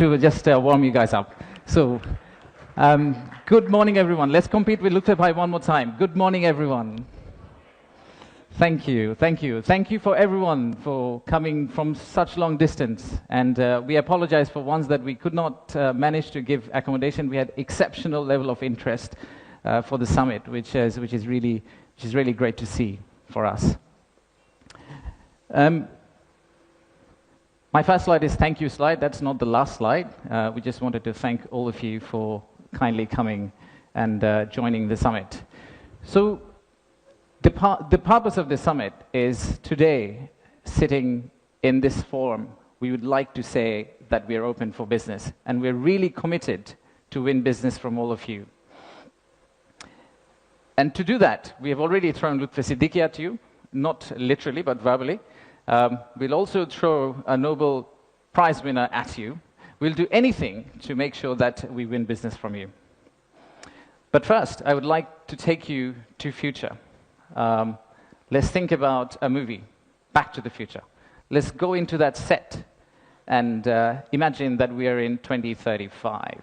to just warm you guys up. So, good morning, everyone. Let's compete with Luktebhai one more time. Good morning, everyone. Thank you, thank you. Thank you for everyone for coming from such long distance. And we apologize for ones that we could not manage to give accommodation. We had exceptional level of interest for the summit, which is really great to see for us. My first slide is thank you slide. That's not the last slide. We just wanted to thank all of you for kindly coming and joining the summit. So the purpose of the summit is today, sitting in this forum, we would like to say that we are open for business, and we're really committed to win business from all of you. And to do that, we have already thrown Lutfi Siddiqui at you, not literally, but verbally. We'll also throw a Nobel Prize winner at you. We'll do anything to make sure that we win business from you. But first, I would like to take you to future. Let's think about a movie, Back to the Future. Let's go into that set and imagine that we are in 2035.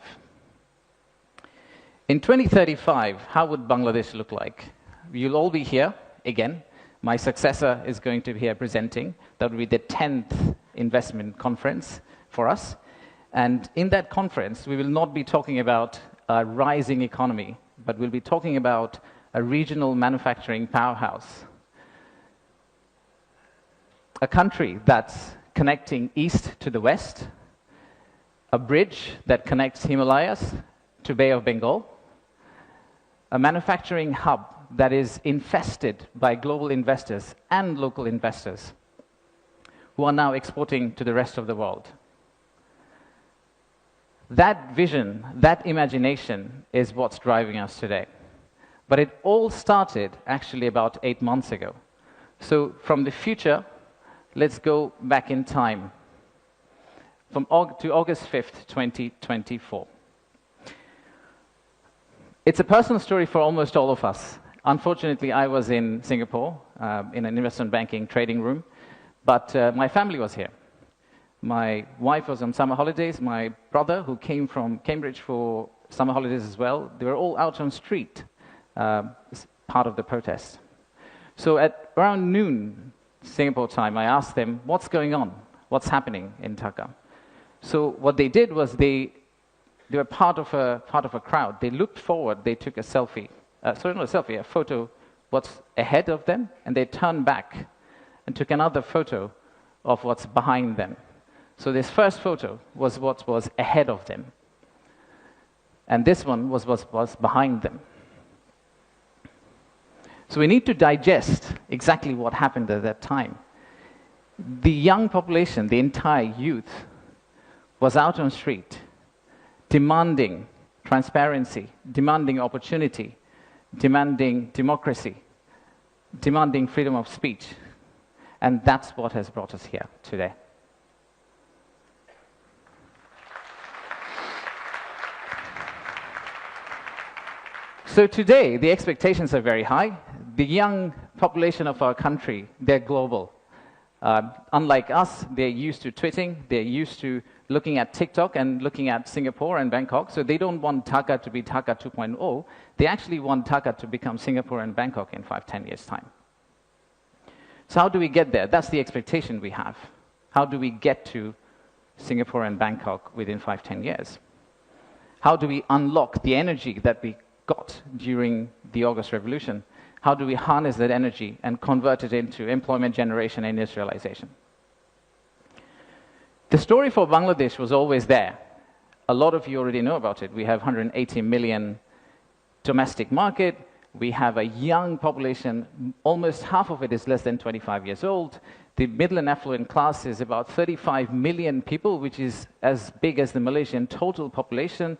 In 2035, how would Bangladesh look like? You'll all be here again. My successor is going to be here presenting. That will be the 10th investment conference for us. And in that conference, we will not be talking about a rising economy, but we'll be talking about a regional manufacturing powerhouse. A country that's connecting east to the west, a bridge that connects Himalayas to Bay of Bengal, a manufacturing hub that is infested by global investors and local investors who are now exporting to the rest of the world. That vision, that imagination is what's driving us today. But it all started actually about 8 months ago. So from the future, let's go back in time to August 5th, 2024. It's a personal story for almost all of us. Unfortunately, I was in Singapore in an investment banking trading room, but my family was here. My wife was on summer holidays. My brother, who came from Cambridge for summer holidays as well, they were all out on street, part of the protest. So at around noon, Singapore time, I asked them, what's going on? What's happening in Dhaka? So what they did was they were part of a crowd. They looked forward, they took a selfie. A photo what's ahead of them, and they turned back and took another photo of what's behind them. So this first photo was what was ahead of them, and this one was what was behind them. So we need to digest exactly what happened at that time. The young population, the entire youth, was out on street, demanding transparency, demanding opportunity, demanding democracy, demanding freedom of speech. And that's what has brought us here today. So today, the expectations are very high. The young population of our country, they're global. Unlike us, they're used to tweeting, they're used to looking at TikTok and looking at Singapore and Bangkok. So they don't want Dhaka to be Dhaka 2.0. They actually want Dhaka to become Singapore and Bangkok in 5-10 years' time. So how do we get there? That's the expectation we have. How do we get to Singapore and Bangkok within 5-10 years? How do we unlock the energy that we got during the August Revolution? How do we harness that energy and convert it into employment generation and industrialization? The story for Bangladesh was always there. A lot of you already know about it. We have 180 million domestic market. We have a young population. Almost half of it is less than 25 years old. The middle and affluent class is about 35 million people, which is as big as the Malaysian total population.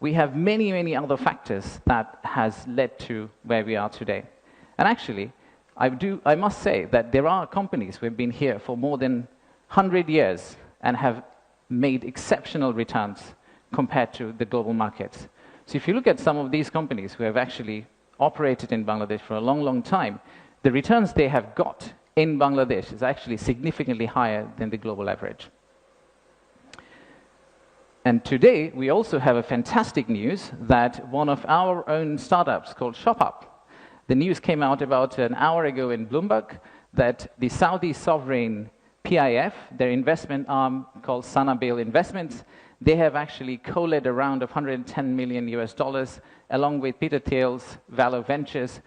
We have many, many other factors that has led to where we are today. And actually, I must say that there are companies who have been here for more than 100 years and have made exceptional returns compared to the global markets. So if you look at some of these companies who have actually operated in Bangladesh for a long, long time, the returns they have got in Bangladesh is actually significantly higher than the global average. And today, we also have a fantastic news that one of our own startups called ShopUp, the news came out about an hour ago in Bloomberg that the Saudi sovereign PIF, their investment arm called Sanabil Investments, they have actually co-led a round of $110 million US, along with Peter Thiel's Valor Ventures,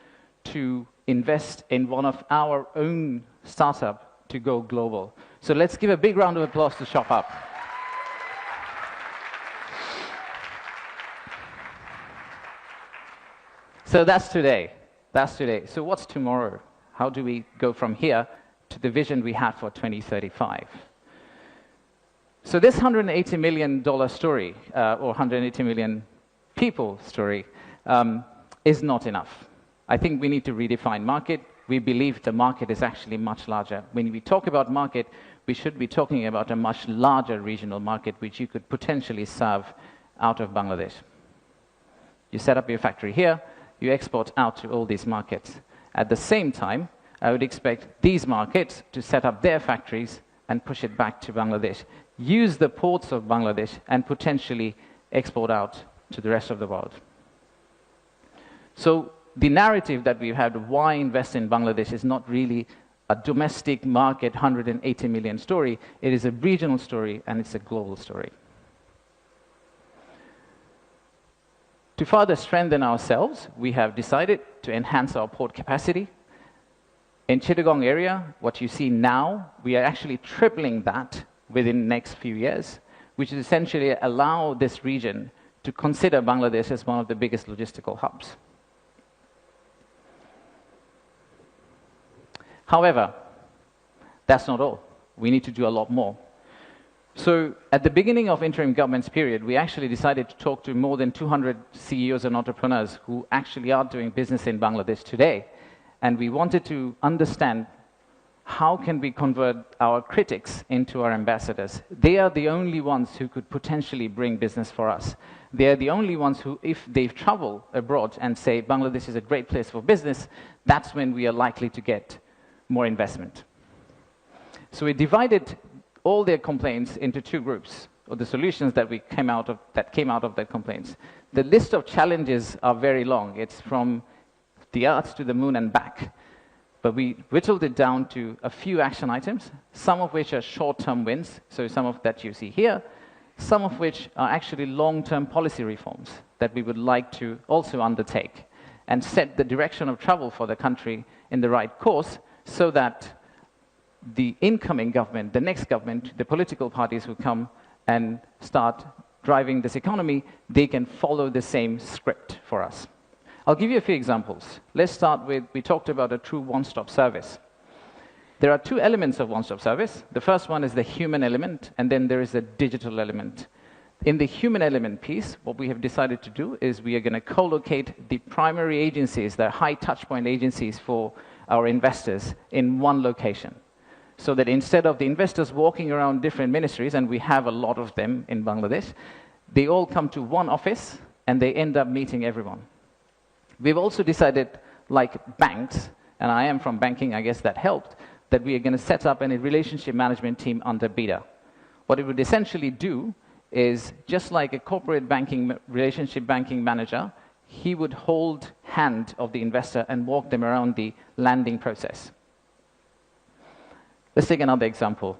to invest in one of our own startup to go global. So let's give a big round of applause to ShopUp. So that's today. That's today. So what's tomorrow? How do we go from here to the vision we had for 2035? So this $180 million story, or 180 million people story, is not enough. I think we need to redefine market. We believe the market is actually much larger. When we talk about market, we should be talking about a much larger regional market which you could potentially serve out of Bangladesh. You set up your factory here, you export out to all these markets. At the same time, I would expect these markets to set up their factories and push it back to Bangladesh, use the ports of Bangladesh, and potentially export out to the rest of the world. So the narrative that we've had of why invest in Bangladesh is not really a domestic market 180 million story. It is a regional story, and it's a global story. To further strengthen ourselves, we have decided to enhance our port capacity. In Chittagong area, what you see now, we are actually tripling that within the next few years, which is essentially allow this region to consider Bangladesh as one of the biggest logistical hubs. However, that's not all. We need to do a lot more. So at the beginning of interim government's period, we actually decided to talk to more than 200 CEOs and entrepreneurs who actually are doing business in Bangladesh today. And we wanted to understand how can we convert our critics into our ambassadors. They are the only ones who could potentially bring business for us. They are the only ones who, if they've traveled abroad and say Bangladesh is a great place for business, that's when we are likely to get more investment. So we divided all their complaints into two groups, or the solutions that came out of their complaints. The list of challenges are very long. It's from the earth to the moon and back. But we whittled it down to a few action items, some of which are short-term wins, so some of that you see here, some of which are actually long-term policy reforms that we would like to also undertake and set the direction of travel for the country in the right course so that the incoming government, the next government, the political parties who come and start driving this economy, they can follow the same script for us. I'll give you a few examples. Let's start with, we talked about a true one-stop service. There are two elements of one-stop service. The first one is the human element, and then there is a digital element. In the human element piece, what we have decided to do is we are going to co-locate the primary agencies, the high touchpoint agencies for our investors in one location. So that instead of the investors walking around different ministries, and we have a lot of them in Bangladesh, they all come to one office and they end up meeting everyone. We've also decided, like banks, and I am from banking, I guess that helped, that we are going to set up a relationship management team under BIDA. What it would essentially do is, just like a corporate banking, relationship banking manager, he would hold hand of the investor and walk them around the landing process. Let's take another example.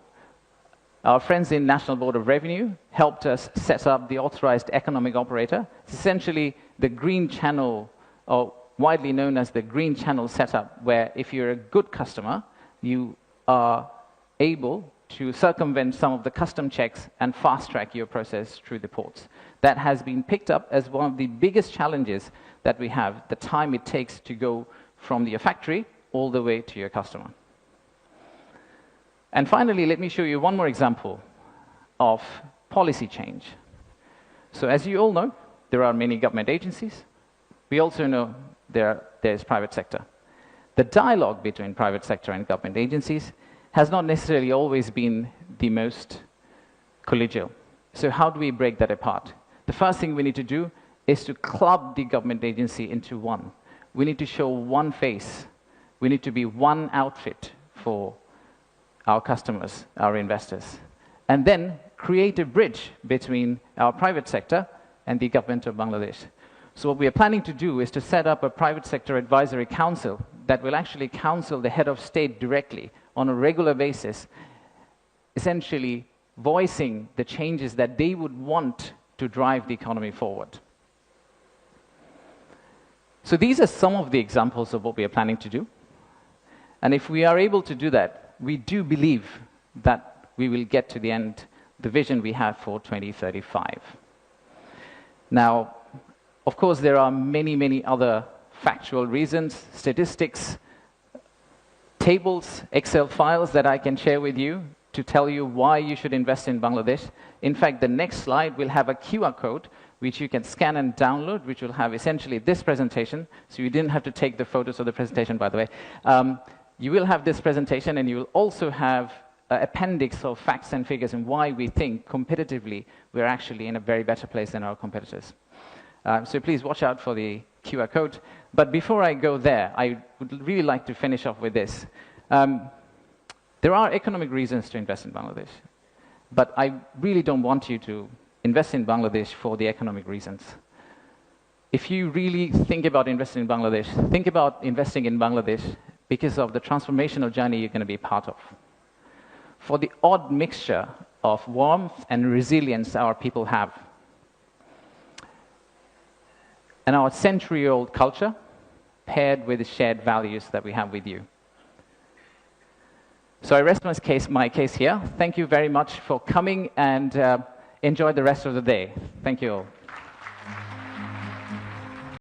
Our friends in National Board of Revenue helped us set up the authorized economic operator. It's essentially the green channel, or widely known as the green channel setup, where if you're a good customer, you are able to circumvent some of the custom checks and fast-track your process through the ports. That has been picked up as one of the biggest challenges that we have, the time it takes to go from your factory all the way to your customer. And finally, let me show you one more example of policy change. So as you all know, there are many government agencies. We also know there's private sector. The dialogue between private sector and government agencies has not necessarily always been the most collegial. So how do we break that apart? The first thing we need to do is to club the government agency into one. We need to show one face. We need to be one outfit for our customers, our investors. And then create a bridge between our private sector and the government of Bangladesh. So what we are planning to do is to set up a private sector advisory council that will actually counsel the head of state directly on a regular basis, essentially voicing the changes that they would want to drive the economy forward. So these are some of the examples of what we are planning to do. And if we are able to do that, we do believe that we will get to the end, the vision we have for 2035. Now, of course, there are many, many other factual reasons, statistics, tables, Excel files that I can share with you to tell you why you should invest in Bangladesh. In fact, the next slide will have a QR code which you can scan and download, which will have essentially this presentation. So you didn't have to take the photos of the presentation, by the way. You will have this presentation, and you will also have an appendix of facts and figures and why we think competitively we're actually in a very better place than our competitors. So please watch out for the QR code. But before I go there, I would really like to finish off with this. There are economic reasons to invest in Bangladesh, but I really don't want you to invest in Bangladesh for the economic reasons. If you really think about investing in Bangladesh, think about investing in Bangladesh because of the transformational journey you're going to be part of. For the odd mixture of warmth and resilience our people have, and our century-old culture paired with the shared values that we have with you. So I rest my case here. Thank you very much for coming, and enjoy the rest of the day. Thank you all.